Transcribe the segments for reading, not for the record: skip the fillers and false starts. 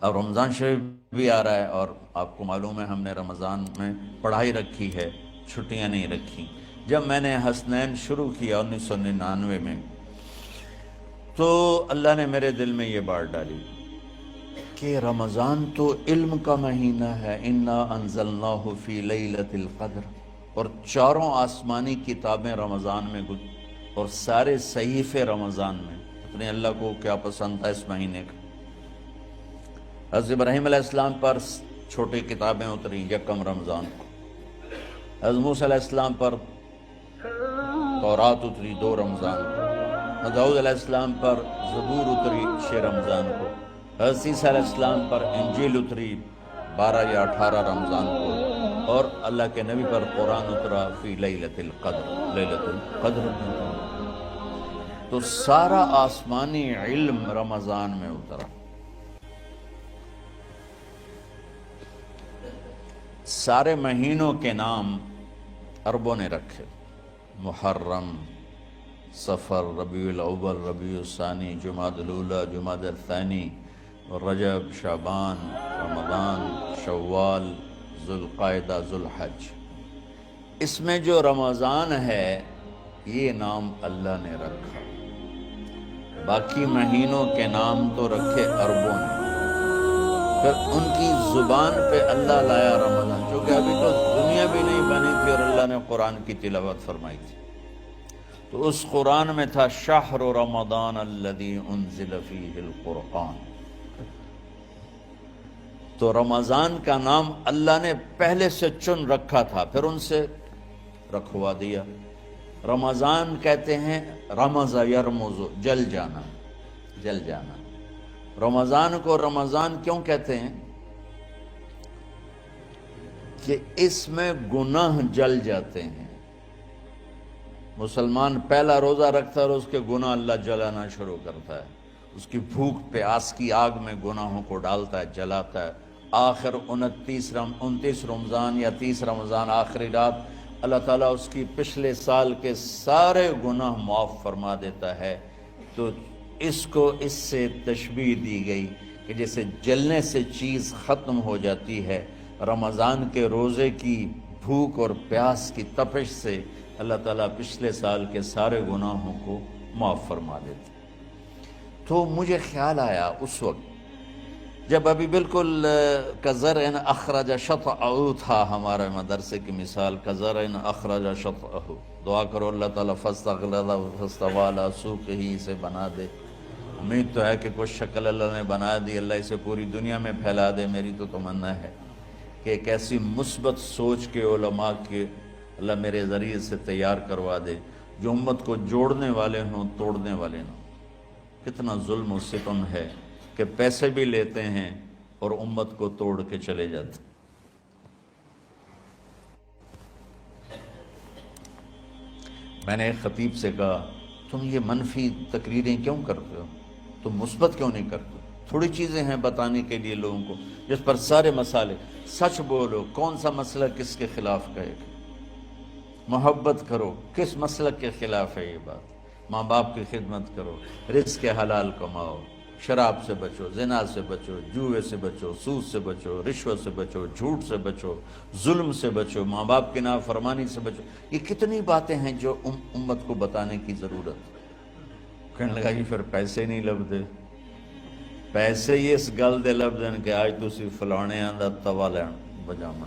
اب رمضان شریف بھی آ رہا ہے، اور آپ کو معلوم ہے ہم نے رمضان میں پڑھائی رکھی ہے، چھٹیاں نہیں رکھی۔ جب میں نے حسنین شروع کیا 1999 میں، تو اللہ نے میرے دل میں یہ بات ڈالی کہ رمضان تو علم کا مہینہ ہے، انا انزلناہ فی لیلۃ القدر، اور چاروں آسمانی کتابیں رمضان میں اور سارے صحیفے رمضان میں۔ اپنے اللہ کو کیا پسند تھا اس مہینے کا۔ حضرت ابراہیم علیہ السلام پر چھوٹی کتابیں اتری یکم رمضان کو، حضرت موسیٰ علیہ السلام پر تورات اتری 2 رمضان کو، حضرت داؤد علیہ السلام پر زبور اتری 6 رمضان کو، حضرت عیسیٰ علیہ السلام پر انجیل اتری 12 یا 18 رمضان کو، اور اللہ کے نبی پر قرآن اترا فی لیلۃ القدر، لیلۃ القدر میں۔ تو سارا آسمانی علم رمضان میں اترا۔ سارے مہینوں کے نام عربوں نے رکھے، محرم، صفر، ربیع الاول، ربیع الثانی، جمادی الاولی، جمادی الثانی، رجب، شعبان، رمضان، شوال، ذوالقعدہ، ذوالحج۔ اس میں جو رمضان ہے یہ نام اللہ نے رکھا، باقی مہینوں کے نام تو رکھے عربوں نے۔ پھر ان کی زبان پہ اللہ لایا رمضان، چونکہ ابھی تو دنیا بھی نہیں بنی تھی اور اللہ نے قرآن کی تلاوت فرمائی تھی، تو اس قرآن میں تھا شہر رمضان الذی انزل فیہ القرآن۔ تو رمضان کا نام اللہ نے پہلے سے چن رکھا تھا، پھر ان سے رکھوا دیا۔ رمضان کہتے ہیں رمض یرمز، جل جانا، جل جانا۔ رمضان کو رمضان کیوں کہتے ہیں؟ کہ اس میں گناہ جل جاتے ہیں۔ مسلمان پہلا روزہ رکھتا ہے اور اس کے گناہ اللہ جلانا شروع کرتا ہے، اس کی بھوک پیاس کی آگ میں گناہوں کو ڈالتا ہے، جلاتا ہے۔ آخر 29 رمضان یا 30 رمضان آخری رات اللہ تعالیٰ اس کی پچھلے سال کے سارے گناہ معاف فرما دیتا ہے۔ تو اس کو اس سے تشبیہ دی گئی کہ جیسے جلنے سے چیز ختم ہو جاتی ہے، رمضان کے روزے کی بھوک اور پیاس کی تپش سے اللہ تعالیٰ پچھلے سال کے سارے گناہوں کو معاف فرما دیتے۔ تو مجھے خیال آیا اس وقت جب ابھی بالکل کزرع اخرج شطأہ تھا، ہمارے مدرسے کی مثال کزرع اخرج شطأہ، دعا کرو اللہ تعالیٰ فاستغلظ فاستوی علی سوقہ، اسے بنا دے۔ امید تو ہے کہ کچھ شکل اللہ نے بنا دی، اللہ اسے پوری دنیا میں پھیلا دے۔ میری تو تمنا ہے کہ ایک ایسی مثبت سوچ کے علماء کے اللہ میرے ذریعے سے تیار کروا دے جو امت کو جوڑنے والے ہوں، توڑنے والے نہ ہوں۔ کتنا ظلم و ستم ہے کہ پیسے بھی لیتے ہیں اور امت کو توڑ کے چلے جاتے۔ میں نے ایک خطیب سے کہا تم یہ منفی تقریریں کیوں کرتے ہو، تم مثبت کیوں نہیں کرتے؟ تھوڑی چیزیں ہیں بتانے کے لیے لوگوں کو جس پر سارے مسئلے، سچ بولو، کون سا مسئلہ کس کے خلاف کہے گا، محبت کرو، کس مسلک کے خلاف ہے یہ بات، ماں باپ کی خدمت کرو، رزق حلال کماؤ، شراب سے بچو، زنا سے بچو، جوئے سے بچو، سود سے بچو، رشوت سے بچو، جھوٹ سے بچو، ظلم سے بچو، ماں باپ کی نافرمانی سے بچو۔ یہ کتنی باتیں ہیں جو امت کو بتانے کی ضرورت۔ کہنے لگا یہ پھر پیسے نہیں لبدے، پیسے ہی اس گل دے لبدن کہ آج تسی فلانے دا توا لین بجامنا،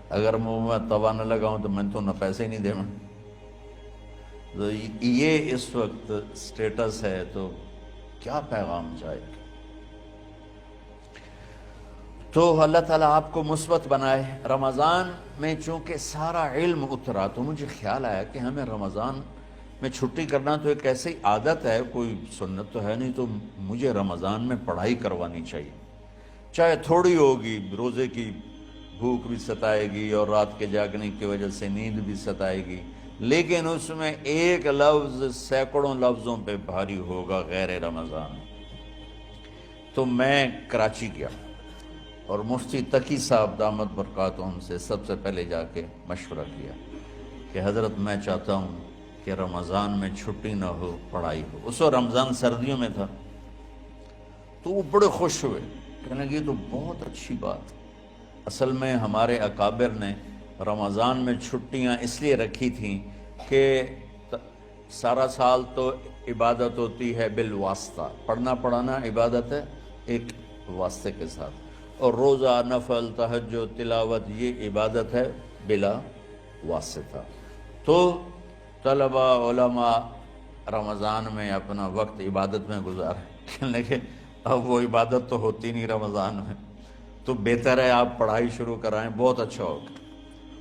اگر منہ میں توا نہ لگاؤں تو میں تو نہ پیسے ہی نہیں دے۔ تو یہ اس وقت سٹیٹس ہے، تو کیا پیغام جائے گا؟ تو اللہ تعالیٰ آپ کو مثبت بنائے۔ رمضان میں چونکہ سارا علم اترا تو مجھے خیال آیا کہ ہمیں رمضان میں چھٹی کرنا تو ایک ایسی عادت ہے، کوئی سنت تو ہے نہیں، تو مجھے رمضان میں پڑھائی کروانی چاہیے، چاہے تھوڑی ہوگی، روزے کی بھوک بھی ستائے گی اور رات کے جاگنے کی وجہ سے نیند بھی ستائے گی، لیکن اس میں ایک لفظ سینکڑوں لفظوں پہ بھاری ہوگا غیر رمضان۔ تو میں کراچی گیا اور مفتی تقی صاحب دامت برکاتہم سے سب سے پہلے جا کے مشورہ کیا کہ حضرت میں چاہتا ہوں کہ رمضان میں چھٹی نہ ہو، پڑھائی ہو۔ اس وقت رمضان سردیوں میں تھا، تو وہ بڑے خوش ہوئے، کہنے لگے یہ تو بہت اچھی بات۔ اصل میں ہمارے اکابر نے رمضان میں چھٹیاں اس لیے رکھی تھیں کہ سارا سال تو عبادت ہوتی ہے بالواسطہ، پڑھنا پڑھانا عبادت ہے ایک واسطے کے ساتھ، اور روزہ، نفل، تہجد، تلاوت یہ عبادت ہے بلا واسطہ۔ تو طلبہ علماء رمضان میں اپنا وقت عبادت میں گزارے، کہنے لگے اب وہ عبادت تو ہوتی نہیں رمضان میں، تو بہتر ہے آپ پڑھائی شروع کرائیں، بہت اچھا ہوگا۔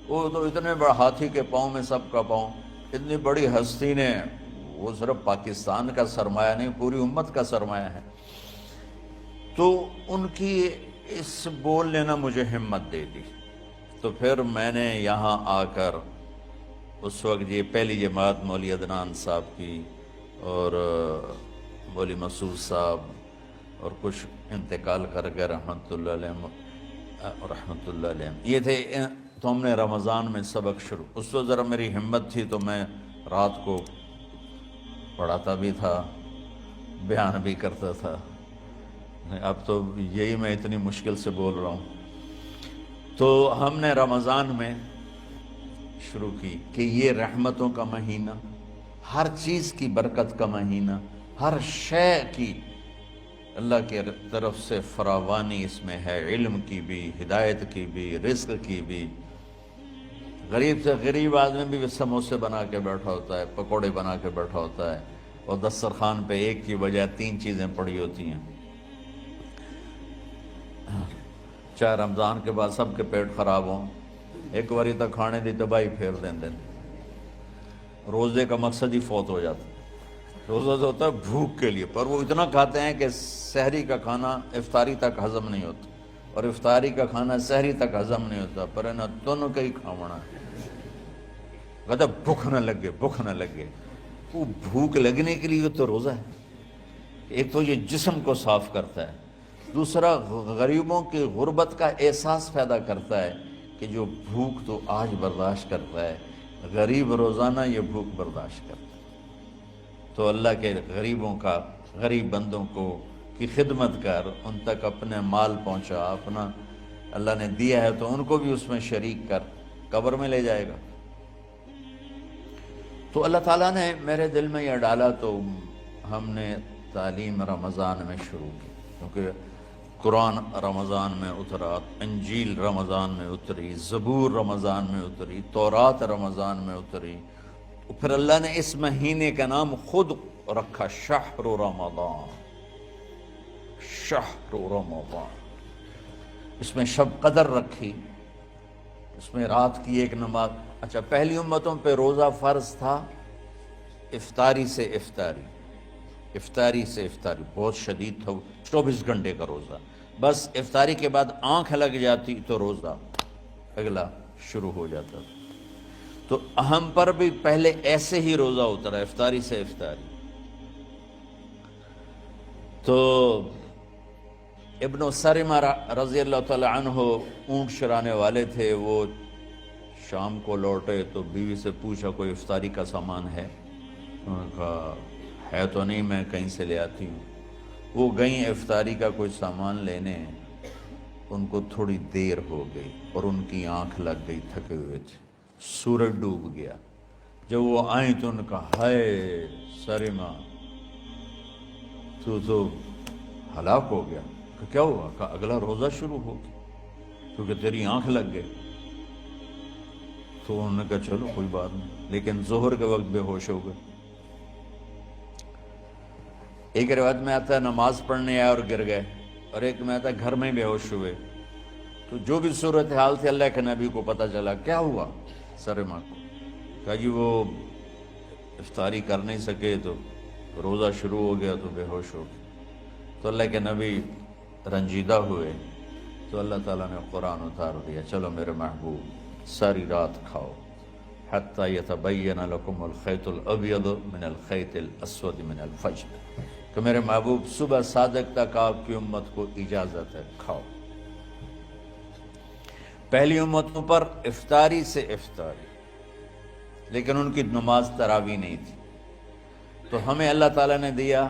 وہ تو اتنے بڑے ہاتھی کے پاؤں میں سب کا پاؤں، اتنی بڑی ہستی نے، وہ صرف پاکستان کا سرمایہ نہیں پوری امت کا سرمایہ ہے، تو ان کی اس بول نے نا مجھے ہمت دے دی۔ تو پھر میں نے یہاں آ کر اس وقت یہ پہلی جماعت مولوی عدنان صاحب کی اور مولوی مسعود صاحب اور کچھ انتقال کر گئے رحمۃ اللہ علیہ، یہ تھے، تو ہم نے رمضان میں سبق شروع، اس وقت ذرا میری ہمت تھی تو میں رات کو پڑھاتا بھی تھا، بیان بھی کرتا تھا۔ اب تو یہی میں اتنی مشکل سے بول رہا ہوں۔ تو ہم نے رمضان میں شروع کی کہ یہ رحمتوں کا مہینہ، ہر چیز کی برکت کا مہینہ، ہر شے کی اللہ کی طرف سے فراوانی اس میں ہے، علم کی بھی، ہدایت کی بھی، رزق کی بھی۔ غریب سے غریب آدمی بھی سموسے بنا کے بیٹھا ہوتا ہے، پکوڑے بنا کے بیٹھا ہوتا ہے، اور دسترخوان پہ ایک کی بجائے 3 چیزیں پڑی ہوتی ہیں۔ چاہے رمضان کے بعد سب کے پیٹ خراب ہوں، ایک واری تک کھانے دی تباہی پھیر دیں۔ روزے کا مقصد ہی فوت ہو جاتا ہے۔ روزہ تو ہوتا ہے بھوک کے لیے، پر وہ اتنا کھاتے ہیں کہ سحری کا کھانا افطاری تک ہضم نہیں ہوتا، اور افطاری کا کھانا سحری تک ہضم نہیں ہوتا، پر انہیں دونوں کا ہی کھاونا ہے۔ کہتا بھوک نہ لگے، بھوک نہ لگے۔ وہ بھوک لگنے کے لیے تو روزہ ہے۔ ایک تو یہ جسم کو صاف کرتا ہے، دوسرا غریبوں کی غربت کا احساس پیدا کرتا ہے کہ جو بھوک تو آج برداشت کرتا ہے، غریب روزانہ یہ بھوک برداشت کرتا ہے۔ تو اللہ کے غریبوں کا، غریب بندوں کو کی خدمت کر، ان تک اپنے مال پہنچا، اپنا اللہ نے دیا ہے تو ان کو بھی اس میں شریک کر، قبر میں لے جائے گا۔ تو اللہ تعالیٰ نے میرے دل میں یہ ڈالا، تو ہم نے تعلیم رمضان میں شروع کی، کیونکہ قرآن رمضان میں اترا، انجیل رمضان میں اتری، زبور رمضان میں اتری، تورات رمضان میں اتری۔ پھر اللہ نے اس مہینے کا نام خود رکھا، شہر رمضان، شہر رمضان۔ اس میں شب قدر رکھی، اس میں رات کی ایک نماز۔ اچھا، پہلی امتوں پہ روزہ فرض تھا افطاری سے افطاری، افطاری سے افطاری، بہت شدید تھا، 24 گھنٹے کا روزہ۔ بس افطاری کے بعد آنکھ لگ جاتی تو روزہ اگلا شروع ہو جاتا تھا۔ تو ہم پر بھی پہلے ایسے ہی روزہ اترا، افطاری سے افطاری۔ تو ابن سرمہ رضی اللہ تعالی عنہ اونٹ چرانے والے تھے، وہ شام کو لوٹے تو بیوی سے پوچھا کوئی افطاری کا سامان ہے؟ انہوں نے کہا ہے تو نہیں، میں کہیں سے لے آتی ہوں۔ وہ گئیں افطاری کا کوئی سامان لینے، ان کو تھوڑی دیر ہو گئی اور ان کی آنکھ لگ گئی، تھکے ہوئے تھے، سورج ڈوب گیا۔ جب وہ آئیں تو ان کا ہائے سرمہ تو ہلاک ہو گیا۔ کہ کیا ہوا؟ کہ اگلا روزہ شروع ہو گیا کیونکہ تیری آنکھ لگ گئی۔ تو انہوں نے کہا چلو کوئی بات نہیں، لیکن ظہر کے وقت بے ہوش ہو گئے۔ ایک روایت میں آتا ہے نماز پڑھنے آئے اور گر گئے، اور ایک میں آتا ہے گھر میں بے ہوش ہوئے۔ تو جو بھی صورتحال تھی اللہ کے نبی کو پتہ چلا۔ کیا ہوا سرمہ کو؟ کہا جی وہ افطاری کر نہیں سکے تو روزہ شروع ہو گیا تو بے ہوش ہو گئے۔ تو اللہ کے نبی رنجیدہ ہوئے، تو اللہ تعالیٰ نے قرآن اتار دیا، چلو میرے محبوب ساری رات کھاؤ، حتی یتبین لکم الخیط الابیض من الخیط الاسود من الفجر، کہ میرے محبوب صبح صادق تک آپ کی امت کو اجازت ہے، کھاؤ۔ پہلی امتوں پر افطاری سے افطاری، لیکن ان کی نماز تراویح نہیں تھی۔ تو ہمیں اللہ تعالیٰ نے دیا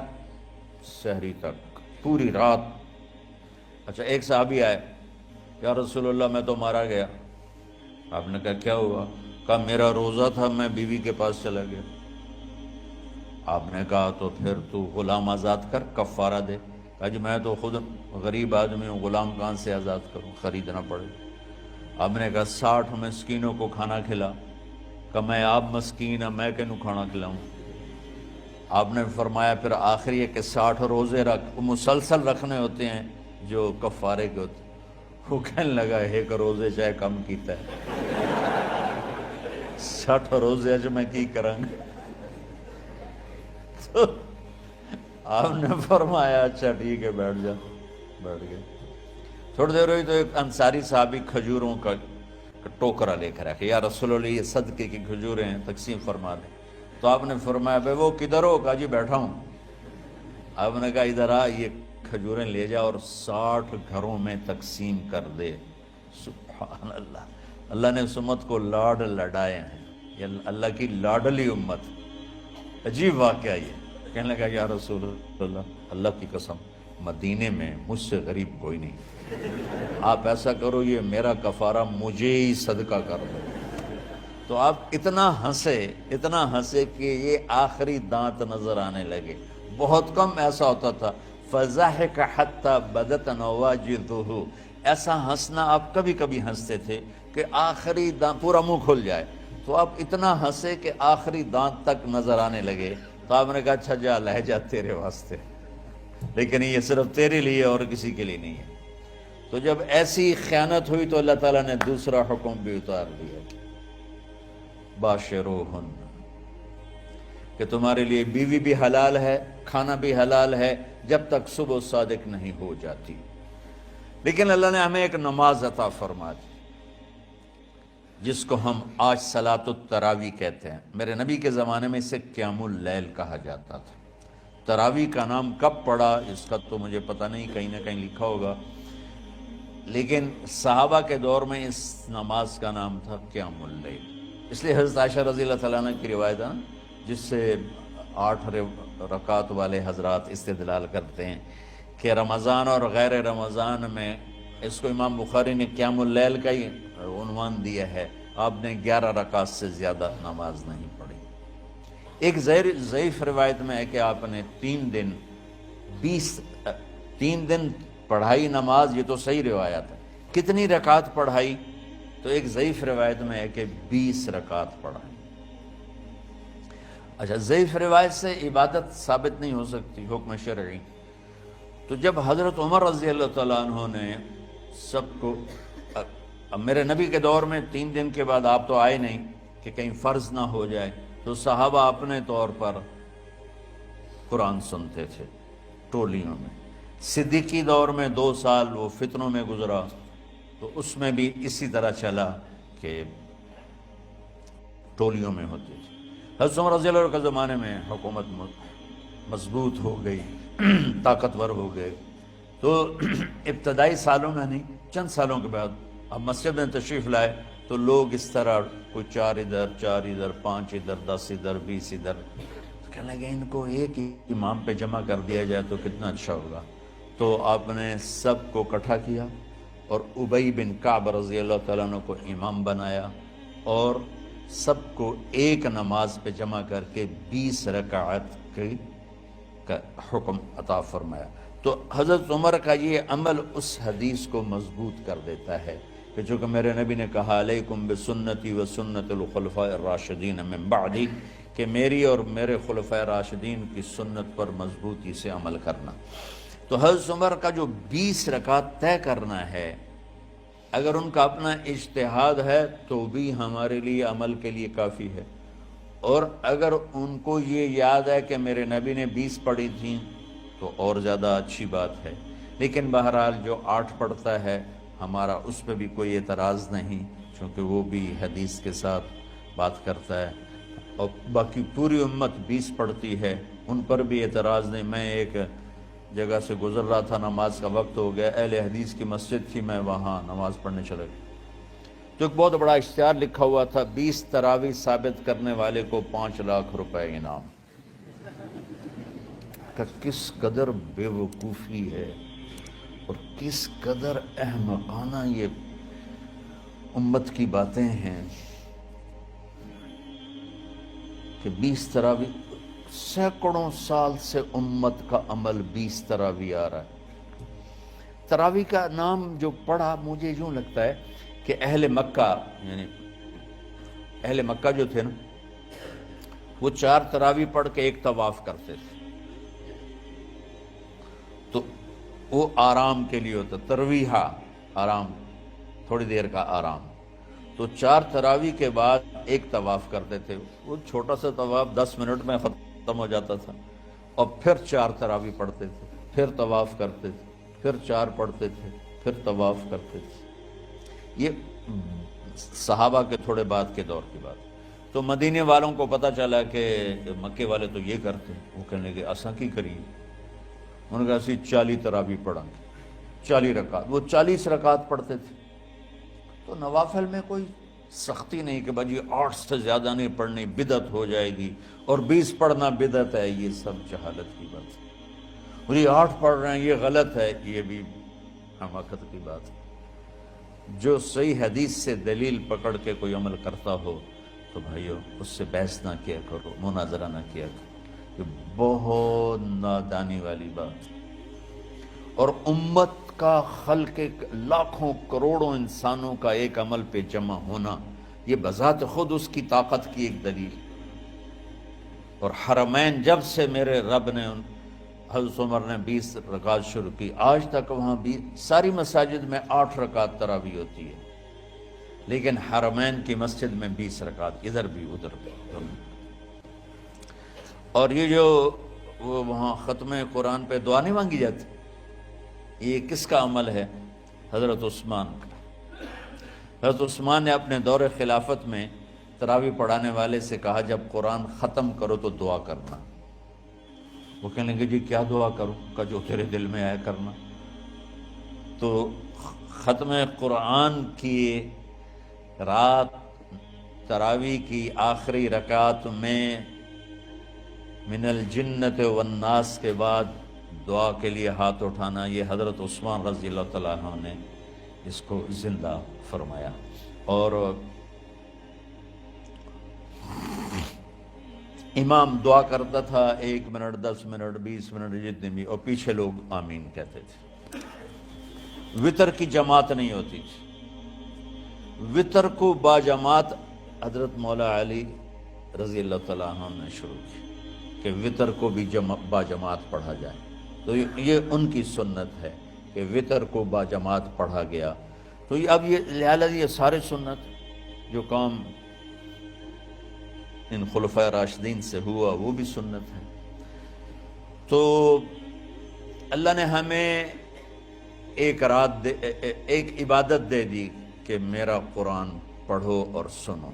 سحری تک، پوری رات. اچھا ایک صحابی آئے, یا رسول اللہ میں تو مارا گیا. آپ نے کہا کیا ہوا؟ کہا میرا روزہ تھا, میں بیوی کے پاس چلا گیا. آپ نے کہا تو پھر تو غلام آزاد کر, کفارہ دے. کہا جی میں تو خود غریب آدمی ہوں, غلام کہاں سے آزاد کروں, خریدنا پڑے. آپ نے کہا 60 مسکینوں کو کھانا کھلا. کہ میں آپ مسکین ہیں, میں کینوں کھانا کھلاؤں؟ آپ نے فرمایا پھر آخری ہے کہ 60 روزے رکھ, وہ مسلسل رکھنے ہوتے ہیں جو کفارے کے ہوتے ہیں. وہ کہنے لگا ایک روزے چاہے کم کیتا ہے, 60 روزے اج میں کی کروں گا. تو آپ نے فرمایا اچھا ٹھیک ہے بیٹھ جا. بیٹھ گئے. تھوڑی دیر ہوئی تو ایک انصاری صحابی کھجوروں کا ٹوکرا لے کر رکھے, یا رسول اللہ یہ صدقے کی کھجوریں ہیں, تقسیم فرما دیں. تو آپ نے فرمایا بھائی وہ کدھر ہو؟ کہا جی بیٹھا ہوں. آپ نے کہا ادھر آ, یہ کھجوریں لے جا اور 60 گھروں میں تقسیم کر دے. سبحان اللہ, اللہ نے اس امت کو لاڈ لڈائے ہیں, یہ اللہ کی لاڈلی امت. عجیب واقعہ یہ. کہنے لگا یا رسول اللہ, اللہ کی قسم مدینے میں مجھ سے غریب کوئی نہیں, آپ ایسا کرو یہ میرا کفارہ مجھے ہی صدقہ کر دو. تو آپ اتنا ہنسے کہ یہ آخری دانت نظر آنے لگے. بہت کم ایسا ہوتا تھا. فَضَحِكَ حَتَّى بَدَتْ نَوَاجِذُهُ, ایسا ہنسنا آپ کبھی کبھی ہنستے تھے کہ آخری دانت پورا منہ کھل جائے. تو آپ اتنا ہنسے کہ آخری دانت تک نظر آنے لگے. تو آپ نے کہا اچھا جا لہ جا تیرے واسطے, لیکن یہ صرف تیرے لیے اور کسی کے لیے نہیں ہے. تو جب ایسی خیانت ہوئی تو اللہ تعالیٰ نے دوسرا حکم بھی اتار دیا, باشروہن, کہ تمہارے لیے بیوی بھی حلال ہے, کھانا بھی حلال ہے جب تک صبح صادق نہیں ہو جاتی. لیکن اللہ نے ہمیں ایک نماز عطا فرما دی جس کو ہم آج صلاۃ التراویح کہتے ہیں. میرے نبی کے زمانے میں اسے قیام اللیل کہا جاتا تھا. تراویح کا نام کب پڑا اس کا تو مجھے پتہ نہیں, کہیں نہ کہیں لکھا ہوگا, لیکن صحابہ کے دور میں اس نماز کا نام تھا قیام اللیل. اس لیے حضرت عائشہ رضی اللہ تعالیٰ عنہ کی روایت ہے جس سے 8 رکعت والے حضرات استدلال کرتے ہیں کہ رمضان اور غیر رمضان میں, اس کو امام بخاری نے قیام اللیل کا ہی عنوان دیا ہے, آپ نے 11 رکعت سے زیادہ نماز نہیں پڑھی. ایک ضعیف روایت میں ہے کہ آپ نے 3 دن پڑھائی نماز, یہ تو صحیح روایت ہے. کتنی رکعت پڑھائی؟ تو ایک ضعیف روایت میں ہے کہ 20 رکعت پڑھائی. اچھا ضعیف روایت سے عبادت ثابت نہیں ہو سکتی حکم شرعی. تو جب حضرت عمر رضی اللہ تعالیٰ عنہ نے سب کو, اب میرے نبی کے دور میں 3 دن کے بعد آپ تو آئے نہیں کہ کہیں فرض نہ ہو جائے, تو صحابہ اپنے طور پر قرآن سنتے تھے ٹولیوں میں. صدیقی دور میں 2 سال وہ فتنوں میں گزرا, تو اس میں بھی اسی طرح چلا کہ ٹولیوں میں ہوتے تھے. حضرت عمر رضی اللہ عنہ کے زمانے میں حکومت مضبوط ہو گئی, طاقتور ہو گئے. تو ابتدائی سالوں میں نہیں, چند سالوں کے بعد اب مسجد میں تشریف لائے تو لوگ اس طرح کوئی 4 ادھر 4 ادھر 5 ادھر 10 ادھر 20 ادھر, کہنے لگے ان کو ایک ہی امام پہ جمع کر دیا جائے تو کتنا اچھا ہوگا. تو آپ نے سب کو اکٹھا کیا اور ابی بن کعب رضی اللہ تعالیٰ عنہ کو امام بنایا اور سب کو ایک نماز پہ جمع کر کے 20 رکعت کا حکم عطا فرمایا. تو حضرت عمر کا یہ عمل اس حدیث کو مضبوط کر دیتا ہے کہ چونکہ میرے نبی نے کہا علیکم بسنتی و سنت الخلفاء الراشدین من بعدی, کہ میری اور میرے خلفاء راشدین کی سنت پر مضبوطی سے عمل کرنا. تو حضرت عمر کا جو 20 رکعت طے کرنا ہے, اگر ان کا اپنا اجتہاد ہے تو بھی ہمارے لیے عمل کے لیے کافی ہے, اور اگر ان کو یہ یاد ہے کہ میرے نبی نے 20 پڑھی تھیں تو اور زیادہ اچھی بات ہے. لیکن بہرحال جو 8 پڑھتا ہے ہمارا اس پہ بھی کوئی اعتراض نہیں, چونکہ وہ بھی حدیث کے ساتھ بات کرتا ہے, اور باقی پوری امت 20 پڑھتی ہے, ان پر بھی اعتراض نہیں. میں ایک جگہ سے گزر رہا تھا, نماز کا وقت ہو گیا, اہل حدیث کی مسجد تھی, میں وہاں نماز پڑھنے چلا گیا. تو ایک بہت بڑا اشتہار لکھا ہوا تھا, 20 تراویح ثابت کرنے والے کو 5 لاکھ روپے انعام. کہ کس قدر بے وقوفی ہے اور کس قدر احمقانہ یہ امت کی باتیں ہیں کہ 20 تراویح، سینکڑوں سال سے امت کا عمل 20 تراویح آ رہا ہے۔ تراویح کا نام جو پڑھا مجھے یوں لگتا ہے کہ اہل مکہ، یعنی اہل مکہ جو تھے نا، وہ 4 تراویح پڑھ کے ایک طواف کرتے تھے، تو وہ آرام کے لیے ہوتا، ترویحہ آرام، تھوڑی دیر کا آرام، تو 4 تراویح کے بعد ایک طواف کرتے تھے۔ وہ چھوٹا سا طواف 10 منٹ میں ختم ہو جاتا تھا، اور پھر 4 تراویح پڑھتے تھے، پھر طواف کرتے تھے، پھر 4 پڑھتے تھے، پھر طواف کرتے تھے۔ یہ صحابہ کے تھوڑے بعد کے دور کی بات۔ تو مدینے والوں کو پتہ چلا کہ مکے والے تو یہ کرتے ہیں، وہ کہنے لگے اساں کی کریے؟ انہوں نے کہا اسی 40 تراویح پڑھیں گے، 40 رکعت، وہ 40 رکعت پڑھتے تھے۔ تو نوافل میں کوئی سختی نہیں کہ بھائی 8 سے زیادہ نہیں پڑھنی، بدعت ہو جائے گی، اور 20 پڑھنا بدعت ہے، یہ سب جہالت کی بات ہے۔ اور یہ 8 پڑھ رہے ہیں یہ غلط ہے، یہ بھی حماقت کی بات ہے۔ جو صحیح حدیث سے دلیل پکڑ کے کوئی عمل کرتا ہو تو بھائیو اس سے بحث نہ کیا کرو، مناظرہ نہ کیا کرو، یہ بہت نادانی والی بات ہے۔ اور امت کا خلق لاکھوں کروڑوں انسانوں کا ایک عمل پہ جمع ہونا، یہ بذات خود اس کی طاقت کی ایک دلیل۔ اور حرمین جب سے میرے رب نے، حضرت عمر نے 20 رکعت شروع کی، آج تک وہاں بھی ساری مساجد میں 8 رکعت تراویح ہوتی ہے، لیکن حرمین کی مسجد میں 20 رکعت، ادھر بھی ادھر بھی۔ اور یہ جو وہاں ختم قرآن پہ دعا نہیں مانگی جاتی، یہ کس کا عمل ہے؟ حضرت عثمان کا۔ حضرت عثمان نے اپنے دور خلافت میں تراویح پڑھانے والے سے کہا جب قرآن ختم کرو تو دعا کرنا۔ وہ کہنے لگے جی کیا دعا کروں؟ کہ جو تیرے دل میں آیا کرنا۔ تو ختم قرآن کی رات تراویح کی آخری رکعت میں من الجنت والناس کے بعد دعا کے لیے ہاتھ اٹھانا، یہ حضرت عثمان رضی اللہ تعالیٰ عنہ نے اس کو زندہ فرمایا۔ اور امام دعا کرتا تھا 1 منٹ، 10 منٹ، 20 منٹ، جتنے بھی، اور پیچھے لوگ آمین کہتے تھے۔ وطر کی جماعت نہیں ہوتی تھی، وطر کو با جماعت حضرت مولا علی رضی اللہ تعالیٰ عنہ نے شروع کی کہ وطر کو بھی با جماعت پڑھا جائے۔ تو یہ ان کی سنت ہے کہ وطر کو با جماعت پڑھا گیا۔ تو اب یہ لہٰذا یہ سارے سنت جو کام ان خلفۂ راشدین سے ہوا وہ بھی سنت ہے۔ تو اللہ نے ہمیں ایک عبادت دے دی کہ میرا قرآن پڑھو اور سنو۔